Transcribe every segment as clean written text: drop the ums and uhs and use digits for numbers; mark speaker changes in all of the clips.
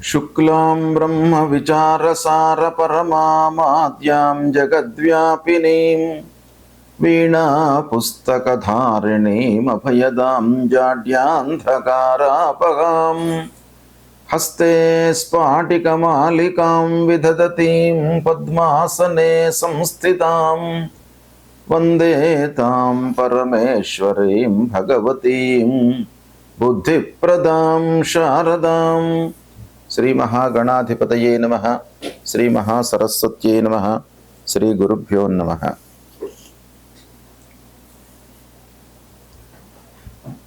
Speaker 1: శుక్లాం బ్రహ్మ విచారసార పరమామాద్యాం జగద్వ్యాపినీం వీణా పుస్తకధారిణీమభయదాం జాడ్యాంధకారాపగాం హస్తే స్ఫాటికమాలికాం విదధతీం పద్మాసనే సంస్థితాం వందే తాం పరమేశ్వరీం భగవతీం బుద్ధిప్రదాం శారదాం. శ్రీ మహాగణాధిపతయే నమః. శ్రీ మహాసరస్వత్యే నమః. శ్రీ గురుభ్యో నమః.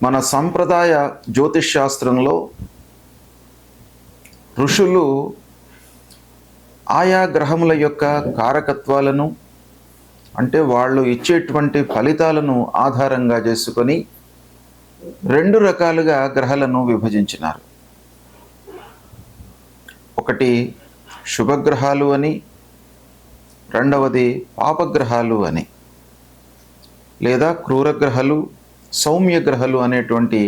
Speaker 1: మన సంప్రదాయ జ్యోతిష్ శాస్త్రంలో ఋషులు ఆయా గ్రహముల యొక్క కారకత్వాలను, అంటే వాళ్ళు ఇచ్చేటువంటి ఫలితాలను ఆధారంగా చేసుకొని రెండు రకాలుగా గ్రహాలను విభజించినారు. ఒకటి శుభగ్రహాలు అని, రెండవది పాపగ్రహాలు అని, లేదా క్రూరగ్రహాలు, సౌమ్యగ్రహాలు అనేటువంటి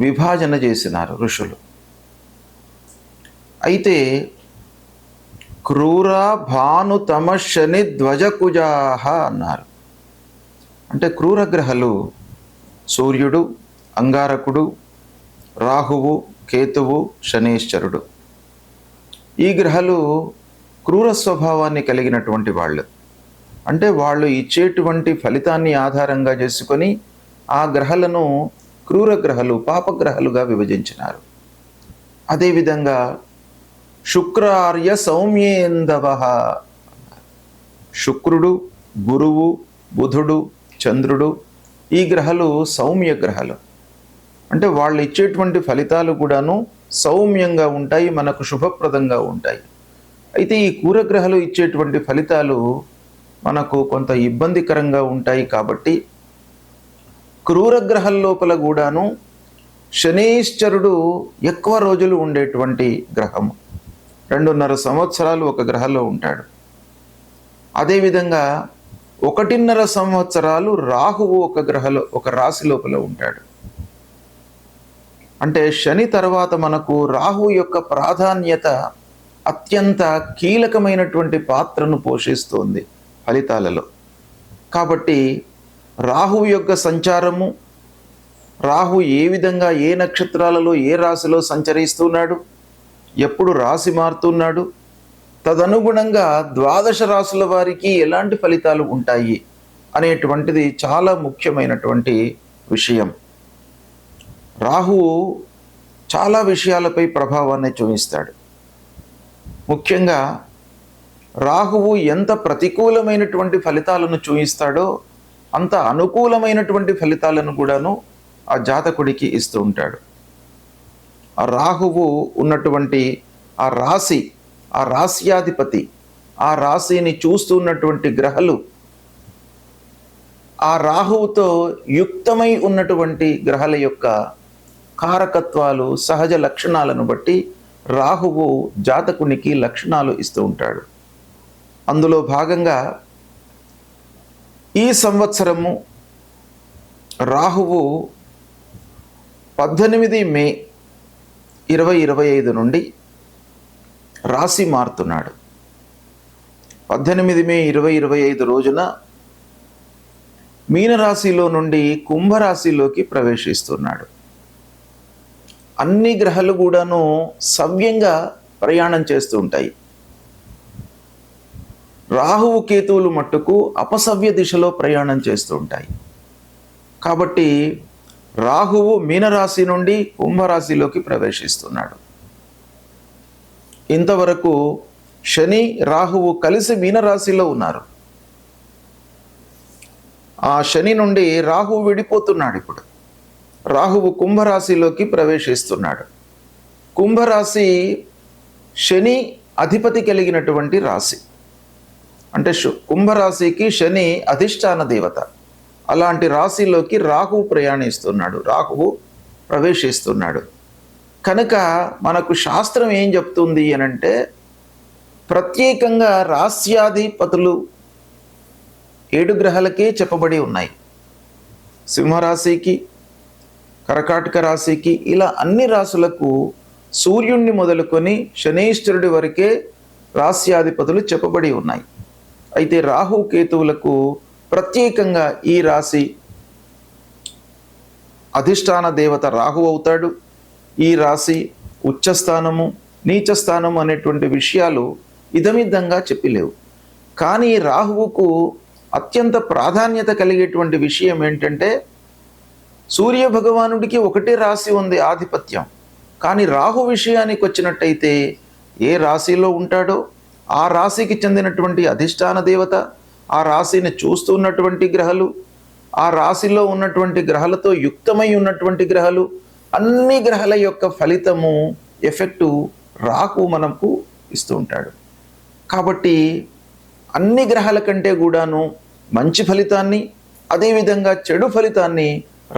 Speaker 1: విభాజన చేసినారు ఋషులు. అయితే క్రూర భాను తమ శని ధ్వజకుజాహ అన్నారు. అంటే క్రూరగ్రహాలు సూర్యుడు, అంగారకుడు, రాహువు, కేతువు, శనీశ్వరుడు. ఈ గ్రహాలు క్రూర స్వభావాన్ని కలిగినటువంటి వాళ్ళు. అంటే వాళ్ళు ఇచ్చేటువంటి ఫలితాన్ని ఆధారంగా చేసుకొని ఆ గ్రహాలను క్రూరగ్రహాలు, పాపగ్రహాలుగా విభజించినారు. అదేవిధంగా శుక్రార్య సౌమ్యేందవ, శుక్రుడు, గురువు, బుధుడు, చంద్రుడు ఈ గ్రహాలు సౌమ్య గ్రహాలు. అంటే వాళ్ళు ఇచ్చేటువంటి ఫలితాలు కూడాను సౌమ్యంగా ఉంటాయి, మనకు శుభప్రదంగా ఉంటాయి. అయితే ఈ క్రూరగ్రహాలు ఇచ్చేటువంటి ఫలితాలు మనకు కొంత ఇబ్బందికరంగా ఉంటాయి. కాబట్టి క్రూరగ్రహాల లోపల కూడాను శనీశ్వరుడు ఎక్కువ రోజులు ఉండేటువంటి గ్రహము. 2.5 సంవత్సరాలు ఒక గ్రహంలో ఉంటాడు. అదేవిధంగా 1.5 సంవత్సరాలు రాహువు ఒక రాశి లోపల ఉంటాడు. అంటే శని తర్వాత మనకు రాహు యొక్క ప్రాధాన్యత అత్యంత కీలకమైనటువంటి పాత్రను పోషిస్తుంది ఫలితాలలో. కాబట్టి రాహువు యొక్క సంచారము, రాహు ఏ విధంగా ఏ నక్షత్రాలలో ఏ రాశిలో సంచరిస్తున్నాడు, ఎప్పుడు రాశి మారుతున్నాడు, తదనుగుణంగా 12 రాశుల వారికి ఎలాంటి ఫలితాలు ఉంటాయి అనేటువంటిది చాలా ముఖ్యమైనటువంటి విషయం. రాహువు చాలా విషయాలపై ప్రభావాన్ని చూపిస్తాడు. ముఖ్యంగా రాహువు ఎంత ప్రతికూలమైనటువంటి ఫలితాలను చూపిస్తాడో అంత అనుకూలమైనటువంటి ఫలితాలను కూడాను ఆ జాతకుడికి ఇస్తూ ఉంటాడు. ఆ రాహువు ఉన్నటువంటి ఆ రాశి, ఆ రాశ్యాధిపతి, ఆ రాశిని చూస్తున్నటువంటి గ్రహాలు, ఆ రాహువుతో యుక్తమై ఉన్నటువంటి గ్రహాల యొక్క కారకత్వాలు, సహజ లక్షణాలను బట్టి రాహువు జాతకునికి లక్షణాలు ఇస్తూ ఉంటాడు. అందులో భాగంగా ఈ సంవత్సరము రాహువు 18 మే 2025 నుండి రాశి మారుతున్నాడు. 18 మే 2025 రోజున మీనరాశిలో నుండి కుంభరాశిలోకి ప్రవేశిస్తున్నాడు. అన్ని గ్రహాలు కూడాను సవ్యంగా ప్రయాణం చేస్తూ ఉంటాయి. రాహువు, కేతువులు మట్టుకు అపసవ్య దిశలో ప్రయాణం చేస్తూ ఉంటాయి. కాబట్టి రాహువు మీనరాశి నుండి కుంభరాశిలోకి ప్రవేశిస్తున్నాడు. ఇంతవరకు శని, రాహువు కలిసి మీనరాశిలో ఉన్నారు. ఆ శని నుండి రాహువు విడిపోతున్నాడు. ఇప్పుడు రాహువు కుంభరాశిలోకి ప్రవేశిస్తున్నాడు. కుంభరాశి శని అధిపతి కలిగినటువంటి రాశి. అంటే కుంభరాశికి శని అధిష్టాన దేవత. అలాంటి రాశిలోకి రాహువు ప్రయాణిస్తున్నాడు, రాహువు ప్రవేశిస్తున్నాడు. కనుక మనకు శాస్త్రం ఏం చెప్తుంది అనంటే, ప్రత్యేకంగా రాశ్యాధిపతులు 7 గ్రహాలకే చెప్పబడి ఉన్నాయి. సింహరాశికి, కర్కాటక రాశికి, ఇలా అన్ని రాశులకు సూర్యుణ్ణి మొదలుకొని శనీశ్వరుడి వరకే రాస్యాధిపతులు చెప్పబడి ఉన్నాయి. అయితే రాహు కేతువులకు ప్రత్యేకంగా ఈ రాశి అధిష్టాన దేవత రాహు అవుతాడు. ఈ రాశి ఉచ్చస్థానము, నీచస్థానము అనేటువంటి విషయాలు ఇదమిద్దంగా చెప్పలేవు. కానీ రాహువుకు అత్యంత ప్రాధాన్యత కలిగేటువంటి విషయం ఏంటంటే, సూర్య భగవానుడికి ఒకటే రాశి ఉంది ఆధిపత్యం. కానీ రాహు విషయానికి వచ్చినట్టయితే ఏ రాశిలో ఉంటాడో ఆ రాశికి చెందినటువంటి అధిష్టాన దేవత, ఆ రాశిని చూస్తున్నటువంటి గ్రహాలు, ఆ రాశిలో ఉన్నటువంటి గ్రహాలతో యుక్తమై ఉన్నటువంటి గ్రహాలు, అన్ని గ్రహాల యొక్క ఫలితము ఎఫెక్టు రాహు మనకు ఇస్తూ ఉంటాడు. కాబట్టి అన్ని గ్రహాల కంటే కూడాను మంచి ఫలితాన్ని, అదేవిధంగా చెడు ఫలితాన్ని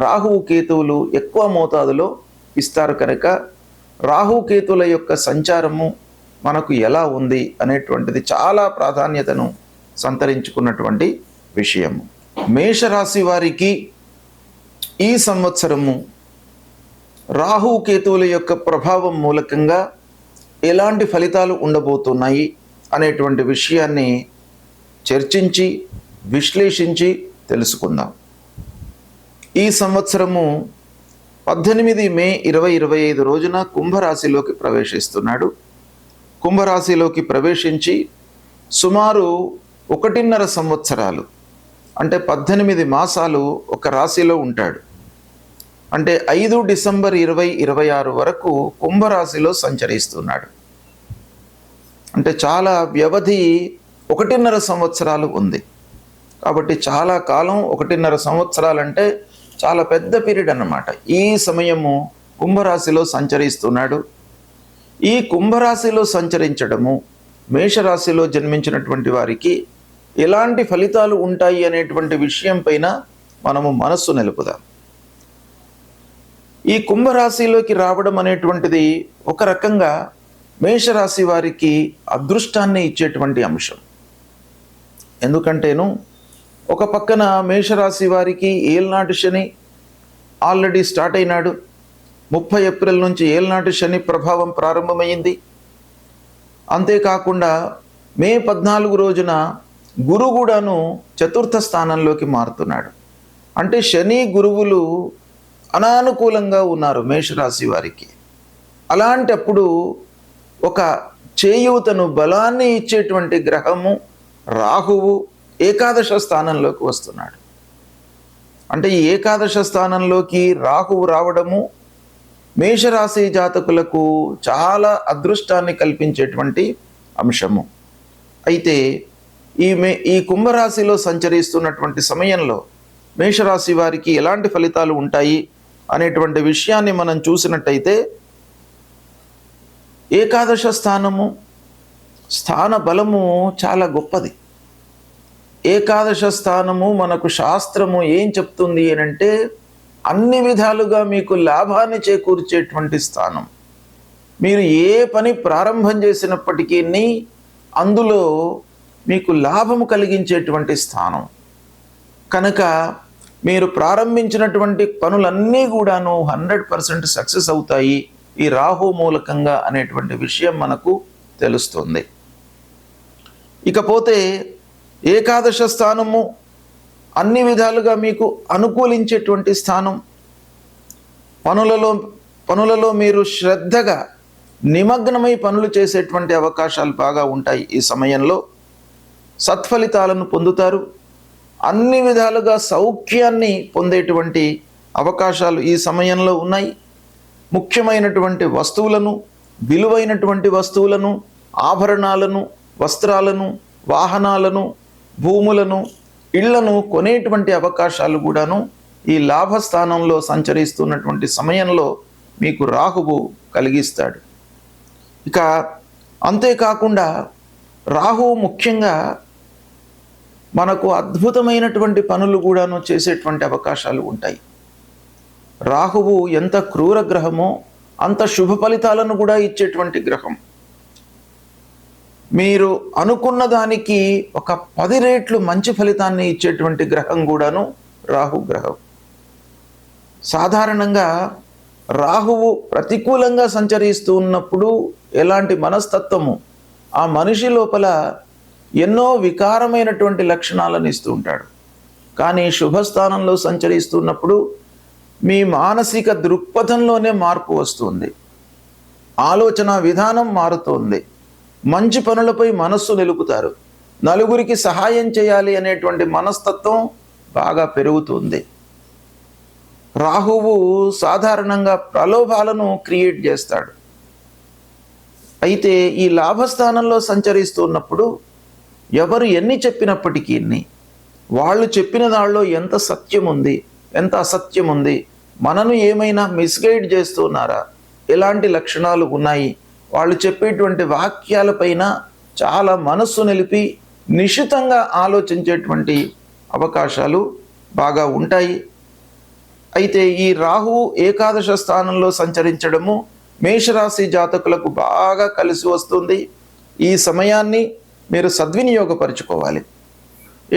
Speaker 1: రాహువు కేతువులు ఎక్కువ మోతాదులో ఇస్తారు. కనుక రాహు కేతువుల యొక్క సంచారము మనకు ఎలా ఉంది అనేటువంటిది చాలా ప్రాధాన్యతను సంతరించుకున్నటువంటి విషయము. మేషరాశి వారికి ఈ సంవత్సరము రాహు కేతువుల యొక్క ప్రభావం మూలకంగా ఎలాంటి ఫలితాలు ఉండబోతున్నాయి అనేటువంటి విషయాన్ని చర్చించి విశ్లేషించి తెలుసుకుందాం. ఈ సంవత్సరము 18 మే 2025 రోజున కుంభరాశిలోకి ప్రవేశిస్తున్నాడు. కుంభరాశిలోకి ప్రవేశించి సుమారు 1.5 సంవత్సరాలు అంటే 18 మాసాలు ఒక రాశిలో ఉంటాడు. అంటే 5 డిసెంబర్ 2026 వరకు కుంభరాశిలో సంచరిస్తున్నాడు. అంటే చాలా వ్యవధి 1.5 సంవత్సరాలు ఉంది. కాబట్టి చాలా కాలం, 1.5 సంవత్సరాలంటే చాలా పెద్ద పీరియడ్ అన్నమాట. ఈ సమయము కుంభరాశిలో సంచరిస్తున్నాడు. ఈ కుంభరాశిలో సంచరించడము మేషరాశిలో జన్మించినటువంటి వారికి ఎలాంటి ఫలితాలు ఉంటాయి అనేటువంటి విషయం పైన మనము మనస్సు నిలుపుదాం. ఈ కుంభరాశిలోకి రావడం అనేటువంటిది ఒక రకంగా మేషరాశి వారికి అదృష్టాన్ని ఇచ్చేటువంటి అంశం. ఎందుకంటేను ఒక పక్కన మేషరాశి వారికి ఏల్నాటి శని ఆల్రెడీ స్టార్ట్ అయినాడు. 30 ఏప్రిల్ నుంచి ఏల్నాటి శని ప్రభావం ప్రారంభమైంది. అంతేకాకుండా మే 14 రోజున గురు కూడాను చతుర్థ స్థానంలోకి మారుతున్నాడు. అంటే శని గురువులు అనానుకూలంగా ఉన్నారు మేషరాశి వారికి. అలాంటప్పుడు ఒక చేయూతను, బలాన్ని ఇచ్చేటువంటి గ్రహము రాహువు ఏకాదశ స్థానంలోకి వస్తున్నాడు. అంటే ఈ ఏకాదశ స్థానంలోకి రాహువు రావడము మేషరాశి జాతకులకు చాలా అదృష్టాన్ని కల్పించేటువంటి అంశము. అయితే ఈ కుంభరాశిలో సంచరిస్తున్నటువంటి సమయంలో మేషరాశి వారికి ఎలాంటి ఫలితాలు ఉంటాయి అనేటువంటి విషయాన్ని మనం చూసినట్టయితే, ఏకాదశ స్థానము, స్థాన బలము చాలా గొప్పది. ఏకాదశ స్థానము మనకు శాస్త్రము ఏం చెప్తుంది అనంటే, అన్ని విధాలుగా మీకు లాభాన్ని చేకూర్చేటువంటి స్థానం. మీరు ఏ పని ప్రారంభం చేసినప్పటికీ అందులో మీకు లాభము కలిగించేటువంటి స్థానం. కనుక మీరు ప్రారంభించినటువంటి పనులన్నీ కూడాను 100% సక్సెస్ అవుతాయి ఈ రాహు మూలకంగా అనేటువంటి విషయం మనకు తెలుస్తుంది. ఇకపోతే ఏకాదశ స్థానము అన్ని విధాలుగా మీకు అనుకూలించేటువంటి స్థానం. పనులలో మీరు శ్రద్ధగా నిమగ్నమై పనులు చేసేటువంటి అవకాశాలు బాగా ఉంటాయి. ఈ సమయంలో సత్ఫలితాలను పొందుతారు. అన్ని విధాలుగా సౌఖ్యాన్ని పొందేటువంటి అవకాశాలు ఈ సమయంలో ఉన్నాయి. ముఖ్యమైనటువంటి వస్తువులను, విలువైనటువంటి వస్తువులను, ఆభరణాలను, వస్త్రాలను, వాహనాలను, భూములను, ఇళ్లను కొనేటువంటి అవకాశాలు కూడాను ఈ లాభస్థానంలో సంచరిస్తున్నటువంటి సమయంలో మీకు రాహువు కలిగిస్తాడు. ఇక అంతేకాకుండా రాహువు ముఖ్యంగా మనకు అద్భుతమైనటువంటి పనులు కూడాను చేసేటువంటి అవకాశాలు ఉంటాయి. రాహువు ఎంత క్రూర గ్రహమో అంత శుభ ఫలితాలను కూడా ఇచ్చేటువంటి గ్రహం. మీరు అనుకున్న దానికి ఒక 10 రెట్లు మంచి ఫలితాన్ని ఇచ్చేటువంటి గ్రహం కూడాను రాహు గ్రహం. సాధారణంగా రాహువు ప్రతికూలంగా సంచరిస్తూ ఉన్నప్పుడు ఎలాంటి మనస్తత్వము ఆ మనిషి లోపల ఎన్నో వికారమైనటువంటి లక్షణాలను ఇస్తూ ఉంటాడు. కానీ శుభస్థానంలో సంచరిస్తున్నప్పుడు మీ మానసిక దృక్పథంలోనే మార్పు వస్తుంది, ఆలోచన విధానం మారుతుంది, మంచి పనులపై మనస్సు నిలుపుతారు, నలుగురికి సహాయం చేయాలి అనేటువంటి మనస్తత్వం బాగా పెరుగుతుంది. రాహువు సాధారణంగా ప్రలోభాలను క్రియేట్ చేస్తాడు. అయితే ఈ లాభస్థానంలో సంచరిస్తున్నప్పుడు ఎవరు ఎన్ని చెప్పినప్పటికీ వాళ్ళు చెప్పిన దానిలో ఎంత సత్యం ఉంది, ఎంత అసత్యం ఉంది, మనను ఏమైనా మిస్గైడ్ చేస్తున్నారా, ఎలాంటి లక్షణాలు ఉన్నాయి, వాళ్ళు చెప్పేటువంటి వాక్యాలపైన చాలా మనస్సు నిలిపి నిశితంగా ఆలోచించేటువంటి అవకాశాలు బాగా ఉంటాయి. అయితే ఈ రాహువు ఏకాదశ స్థానంలో సంచరించడము మేషరాశి జాతకులకు బాగా కలిసి వస్తుంది. ఈ సమయాన్ని మీరు సద్వినియోగపరుచుకోవాలి.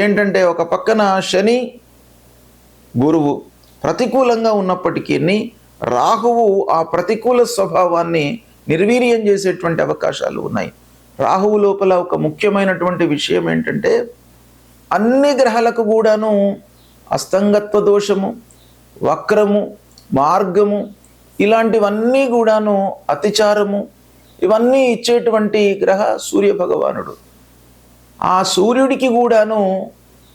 Speaker 1: ఏంటంటే ఒక పక్కన శని గురువు ప్రతికూలంగా ఉన్నప్పటికీ రాహువు ఆ ప్రతికూల స్వభావాన్ని నిర్వీర్యం చేసేటువంటి అవకాశాలు ఉన్నాయి. రాహువు లోపల ఒక ముఖ్యమైనటువంటి విషయం ఏంటంటే అన్ని గ్రహాలకు కూడాను అస్తంగత్వ దోషము, వక్రము, మార్గము ఇలాంటివన్నీ కూడాను అతిచారము ఇవన్నీ ఇచ్చేటువంటి గ్రహ సూర్య భగవానుడు. ఆ సూర్యుడికి కూడాను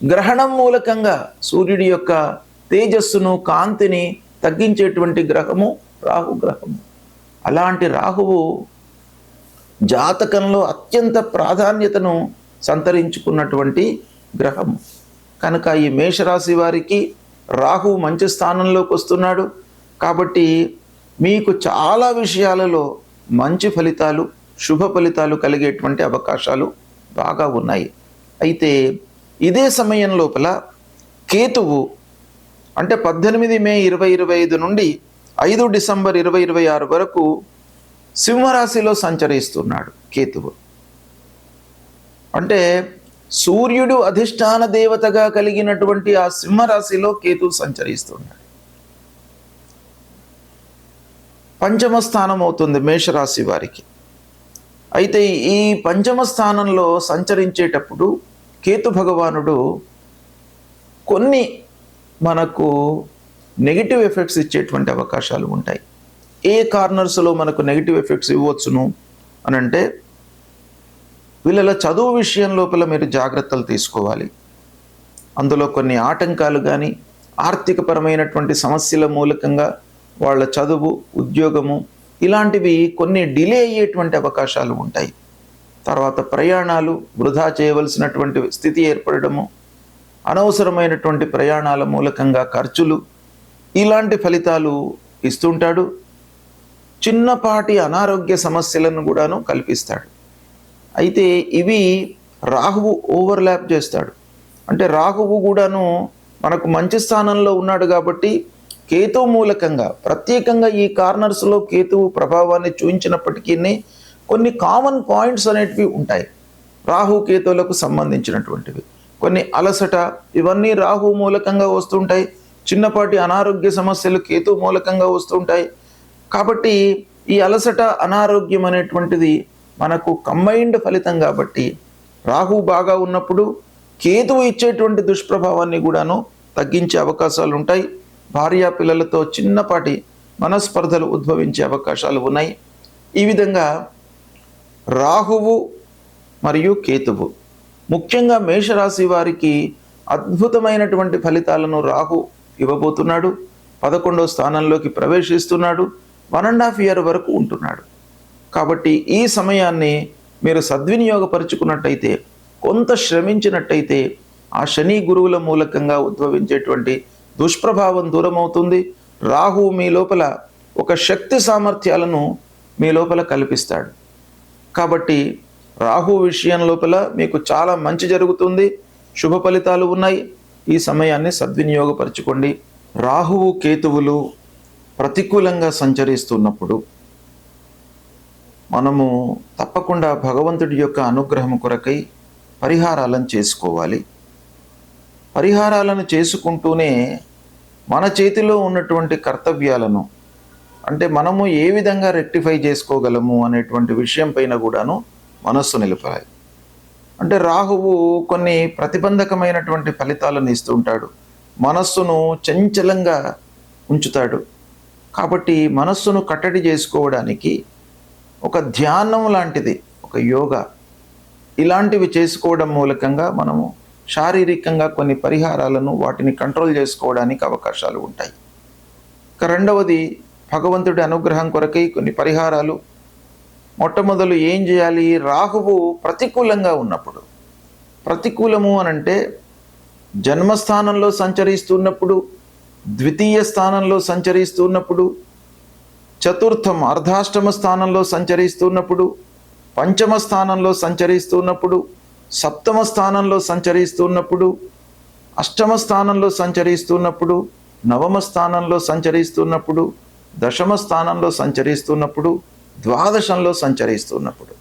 Speaker 1: గ్రహణం మూలకంగా సూర్యుడి యొక్క తేజస్సును కాంతిని తగ్గించేటువంటి గ్రహము రాహు గ్రహము. అలాంటి రాహువు జాతకంలో అత్యంత ప్రాధాన్యతను సంతరించుకున్నటువంటి గ్రహము. కనుక ఈ మేషరాశి వారికి రాహువు మంచి స్థానంలోకి వస్తున్నాడు కాబట్టి మీకు చాలా విషయాలలో మంచి ఫలితాలు, శుభ ఫలితాలు కలిగేటువంటి అవకాశాలు బాగా ఉన్నాయి. అయితే ఇదే సమయం లోపల కేతువు అంటే 18 మే 2025 నుండి 5 డిసెంబర్ 2026 వరకు సింహరాశిలో సంచరిస్తున్నాడు కేతువు. అంటే సూర్యుడు అధిష్టాన దేవతగా కలిగినటువంటి ఆ సింహరాశిలో కేతువు సంచరిస్తున్నాడు. పంచమ స్థానం అవుతుంది మేషరాశి వారికి. అయితే ఈ పంచమ స్థానంలో సంచరించేటప్పుడు కేతు భగవానుడు కొన్ని మనకు నెగిటివ్ ఎఫెక్ట్స్ ఇచ్చేటువంటి అవకాశాలు ఉంటాయి. ఏ కార్నర్స్లో మనకు నెగిటివ్ ఎఫెక్ట్స్ ఇవ్వచ్చును అని అంటే వీళ్ళ చదువు విషయం లోపల మీరు జాగ్రత్తలు తీసుకోవాలి. అందులో కొన్ని ఆటంకాలు కానీ ఆర్థికపరమైనటువంటి సమస్యల మూలకంగా వాళ్ళ చదువు, ఉద్యోగము ఇలాంటివి కొన్ని డిలే అయ్యేటువంటి అవకాశాలు ఉంటాయి. తర్వాత ప్రయాణాలు వృధా చేయవలసినటువంటి స్థితి ఏర్పడము, అనవసరమైనటువంటి ప్రయాణాల మూలకంగా ఖర్చులు ఇలాంటి ఫలితాలు ఇస్తుంటాడు. చిన్నపాటి అనారోగ్య సమస్యలను కూడాను కల్పిస్తాడు. అయితే ఇవి రాహువు ఓవర్లాప్ చేస్తాడు. అంటే రాహువు కూడాను మనకు మంచి స్థానంలో ఉన్నాడు కాబట్టి కేతువు మూలకంగా ప్రత్యేకంగా ఈ కార్నర్స్లో కేతువు ప్రభావాన్ని చూపించినప్పటికీ కొన్ని కామన్ పాయింట్స్ అనేటివి ఉంటాయి రాహు కేతువులకు సంబంధించినటువంటివి. కొన్ని అలసట ఇవన్నీ రాహు మూలకంగా వస్తుంటాయి. చిన్నపాటి అనారోగ్య సమస్యలు కేతు మూలకంగా వస్తుంటాయి. కాబట్టి ఈ అలసట, అనారోగ్యం అనేటువంటిది మనకు కంబైన్డ్ ఫలితం కాబట్టి రాహు బాగా ఉన్నప్పుడు కేతువు ఇచ్చేటువంటి దుష్ప్రభావాన్ని కూడాను తగ్గించే అవకాశాలు ఉంటాయి. భార్యా పిల్లలతో చిన్నపాటి మనస్పర్ధలు ఉద్భవించే అవకాశాలు ఉన్నాయి. ఈ విధంగా రాహువు మరియు కేతువు ముఖ్యంగా మేషరాశి వారికి అద్భుతమైనటువంటి ఫలితాలను రాహు ఇవ్వబోతున్నాడు. 11వ స్థానంలోకి ప్రవేశిస్తున్నాడు. 1.5 year వరకు ఉంటున్నాడు. కాబట్టి ఈ సమయాన్ని మీరు సద్వినియోగపరుచుకున్నట్టయితే, కొంత శ్రమించినట్టయితే ఆ శని గురువుల మూలకంగా ఉద్భవించేటువంటి దుష్ప్రభావం దూరమవుతుంది. రాహు మీ లోపల ఒక శక్తి సామర్థ్యాలను మీ లోపల కల్పిస్తాడు. కాబట్టి రాహు విషయం లోపల మీకు చాలా మంచి జరుగుతుంది, శుభ ఫలితాలు ఉన్నాయి. ఈ సమయాన్ని సద్వినియోగపరచుకోండి. రాహువు కేతువులు ప్రతికూలంగా సంచరిస్తున్నప్పుడు మనము తప్పకుండా భగవంతుడి యొక్క అనుగ్రహం కొరకై పరిహారాలను చేసుకోవాలి. పరిహారాలను చేసుకుంటూనే మన చేతిలో ఉన్నటువంటి కర్తవ్యాలను అంటే మనము ఏ విధంగా రెక్టిఫై చేసుకోగలము అనేటువంటి విషయం పైన కూడాను మనస్సు నిలపాలి. అంటే రాహువు కొన్ని ప్రతిబంధకమైనటువంటి ఫలితాలను ఇస్తూ ఉంటాడు, మనస్సును చంచలంగా ఉంచుతాడు. కాబట్టి మనస్సును కట్టడి చేసుకోవడానికి ఒక ధ్యానం లాంటిది, ఒక యోగా ఇలాంటివి చేసుకోవడం మూలకంగా మనము శారీరకంగా కొన్ని పరిహారాలను వాటిని కంట్రోల్ చేసుకోవడానికి అవకాశాలు ఉంటాయి. ఇక రెండవది, భగవంతుడి అనుగ్రహం కొరకై కొన్ని పరిహారాలు. మొట్టమొదలు ఏం చేయాలి? రాహువు ప్రతికూలంగా ఉన్నప్పుడు, ప్రతికూలము అనంటే జన్మస్థానంలో సంచరిస్తున్నప్పుడు, ద్వితీయ స్థానంలో సంచరిస్తున్నప్పుడు, చతుర్థం అర్ధాష్టమ స్థానంలో సంచరిస్తున్నప్పుడు, పంచమ స్థానంలో సంచరిస్తున్నప్పుడు, సప్తమ స్థానంలో సంచరిస్తున్నప్పుడు, అష్టమ స్థానంలో సంచరిస్తున్నప్పుడు, నవమ స్థానంలో సంచరిస్తున్నప్పుడు, దశమ స్థానంలో సంచరిస్తున్నప్పుడు, ద్వాదశంలో సంచరిస్తున్నప్పుడు,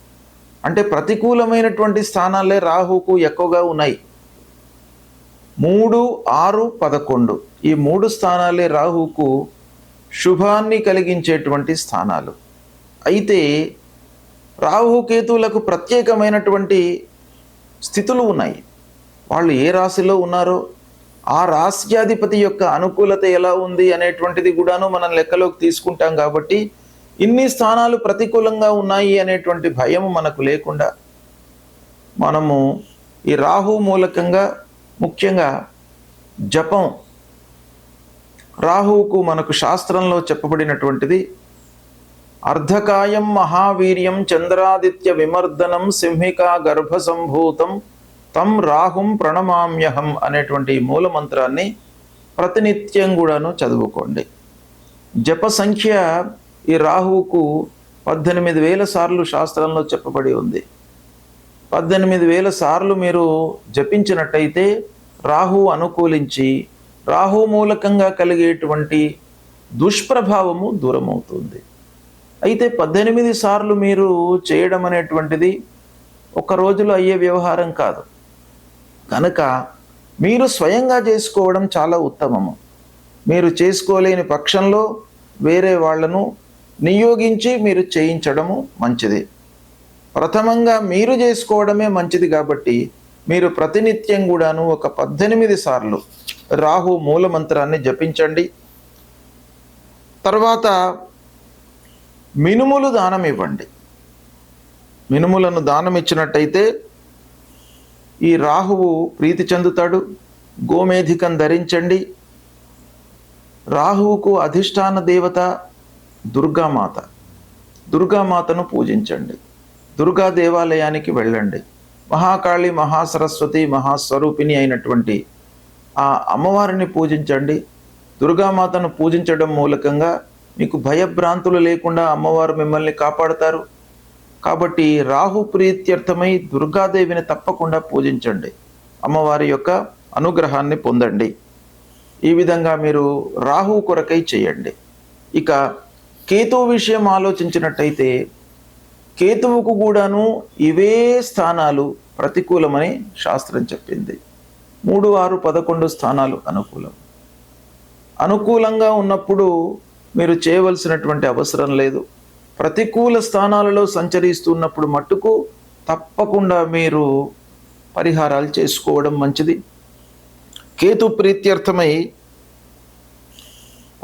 Speaker 1: అంటే ప్రతికూలమైనటువంటి స్థానాలే రాహువుకు ఎక్కువగా ఉన్నాయి. 3, 6, 11 ఈ 3 స్థానాలే రాహువుకు శుభాన్ని కలిగించేటువంటి స్థానాలు. అయితే రాహుకేతువులకు ప్రత్యేకమైనటువంటి స్థితులు ఉన్నాయి. వాళ్ళు ఏ రాశిలో ఉన్నారో ఆ రాశ్యాధిపతి యొక్క అనుకూలత ఎలా ఉంది అనేటువంటిది కూడాను మనం లెక్కలోకి తీసుకుంటాం. కాబట్టి ఇన్ని స్థానాలు ప్రతికూలంగా ఉన్నాయి అనేటువంటి భయం మనకు లేకుండా మనము ఈ రాహు మూలకంగా ముఖ్యంగా జపం, రాహువుకు మనకు శాస్త్రంలో చెప్పబడినటువంటిది అర్ధకాయం మహావీర్యం చంద్రాదిత్య విమర్దనం సింహికా గర్భ సంభూతం తం రాహుం ప్రణమామ్యహం అనేటువంటి మూల మంత్రాన్ని ప్రతినిత్యం కూడాను చదువుకోండి. జప సంఖ్య ఈ రాహువుకు 18,000 సార్లు శాస్త్రంలో చెప్పబడి ఉంది. 18,000 సార్లు మీరు జపించినట్టయితే రాహువు అనుకూలించి రాహు మూలకంగా కలిగేటువంటి దుష్ప్రభావము దూరమవుతుంది. అయితే 18 సార్లు మీరు చేయడం అనేటువంటిది ఒక రోజులో అయ్యే వ్యవహారం కాదు కనుక మీరు స్వయంగా చేసుకోవడం చాలా ఉత్తమము. మీరు చేసుకోలేని పక్షంలో వేరే వాళ్లను నియోగించి మీరు చేయించడము మంచిది. ప్రథమంగా మీరు చేసుకోవడమే మంచిది. కాబట్టి మీరు ప్రతినిత్యం కూడాను ఒక 18 సార్లు రాహు మూల మంత్రాన్ని జపించండి. తర్వాత మినుములు దానం ఇవ్వండి. మినుములను దానం ఇచ్చినట్టయితే ఈ రాహువు ప్రీతి చెందుతాడు. గోమేధికం ధరించండి. రాహువుకు అధిష్టాన దేవత దుర్గామాత, దుర్గామాతను పూజించండి. దుర్గా దేవాలయానికి వెళ్ళండి. మహాకాళి, మహాసరస్వతి, మహాస్వరూపిణి అయినటువంటి ఆ అమ్మవారిని పూజించండి. దుర్గామాతను పూజించడం మూలకంగా మీకు భయభ్రాంతులు లేకుండా అమ్మవారు మిమ్మల్ని కాపాడుతారు. కాబట్టి రాహు ప్రీత్యర్థమై దుర్గాదేవిని తప్పకుండా పూజించండి. అమ్మవారి యొక్క అనుగ్రహాన్ని పొందండి. ఈ విధంగా మీరు రాహు కొరకై చేయండి. ఇక కేతువు విషయం ఆలోచించినట్టయితే కేతువుకు కూడాను ఇవే స్థానాలు ప్రతికూలమని శాస్త్రం చెప్పింది. 3, 6, 11 స్థానాలు అనుకూలం. అనుకూలంగా ఉన్నప్పుడు మీరు చేయవలసినటువంటి అవసరం లేదు. ప్రతికూల స్థానాలలో సంచరిస్తున్నప్పుడు మట్టుకు తప్పకుండా మీరు పరిహారాలు చేసుకోవడం మంచిది. కేతు ప్రీత్యర్థమై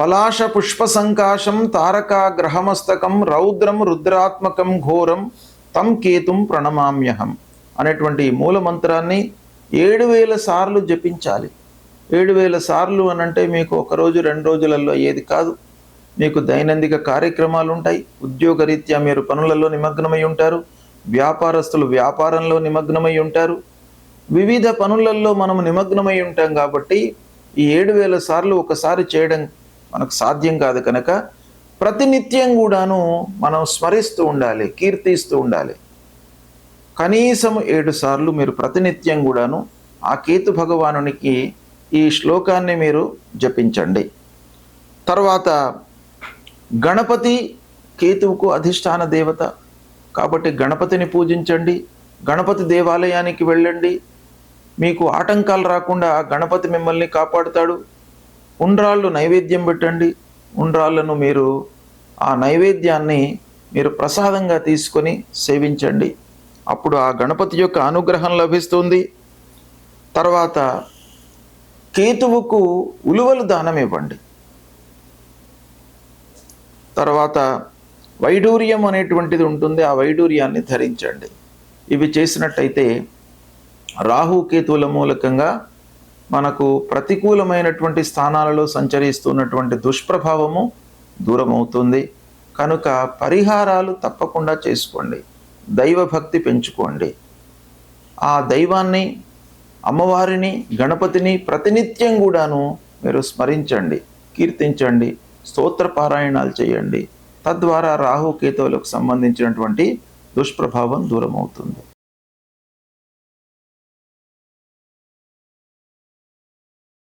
Speaker 1: పలాశ పుష్ప సంకాశం తారకా గ్రహమస్తకం రౌద్రం రుద్రాత్మకం ఘోరం తం కేతుం ప్రణమామ్యహం అనేటువంటి మూల మంత్రాన్ని 7,000 సార్లు జపించాలి. 7,000 సార్లు అనంటే మీకు ఒక రోజు 2 రోజులలో ఏది కాదు. మీకు దైనందిక కార్యక్రమాలు ఉంటాయి. ఉద్యోగరీత్యా మీరు పనులలో నిమగ్నమై ఉంటారు. వ్యాపారస్తులు వ్యాపారంలో నిమగ్నమై ఉంటారు. వివిధ పనులలో మనము నిమగ్నమై ఉంటాం. కాబట్టి ఈ 7,000 సార్లు ఒకసారి చేయడం మనకు సాధ్యం కాదు కనుక ప్రతినిత్యం కూడాను మనం స్మరిస్తూ ఉండాలి, కీర్తిస్తూ ఉండాలి. కనీసం 7 సార్లు మీరు ప్రతినిత్యం కూడాను ఆ కేతు భగవానునికి ఈ శ్లోకాన్ని మీరు జపించండి. తర్వాత గణపతి కేతువుకు అధిష్టాన దేవత కాబట్టి గణపతిని పూజించండి. గణపతి దేవాలయానికి వెళ్ళండి. మీకు ఆటంకాలు రాకుండా గణపతి మిమ్మల్ని కాపాడుతాడు. ఉండ్రాళ్ళు నైవేద్యం పెట్టండి. ఉండ్రాళ్ళను మీరు ఆ నైవేద్యాన్ని మీరు ప్రసాదంగా తీసుకొని సేవించండి. అప్పుడు ఆ గణపతి యొక్క అనుగ్రహం లభిస్తుంది. తర్వాత కేతువుకు ఉలువలు దానం ఇవ్వండి. తర్వాత వైడూర్యం అనేటువంటిది ఉంటుంది, ఆ వైడూర్యాన్ని ధరించండి. ఇవి చేసినట్టయితే రాహుకేతువుల మూలకంగా మనకు ప్రతికూలమైనటువంటి స్థానాలలో సంచరిస్తున్నటువంటి దుష్ప్రభావము దూరమవుతుంది. కనుక పరిహారాలు తప్పకుండా చేసుకోండి, దైవభక్తి పెంచుకోండి. ఆ దైవాన్ని, అమ్మవారిని, గణపతిని ప్రతినిత్యం కూడాను మీరు స్మరించండి, కీర్తించండి, స్తోత్ర పారాయణాలు చేయండి. తద్వారా రాహుకేతువులకు సంబంధించినటువంటి దుష్ప్రభావం దూరమవుతుంది.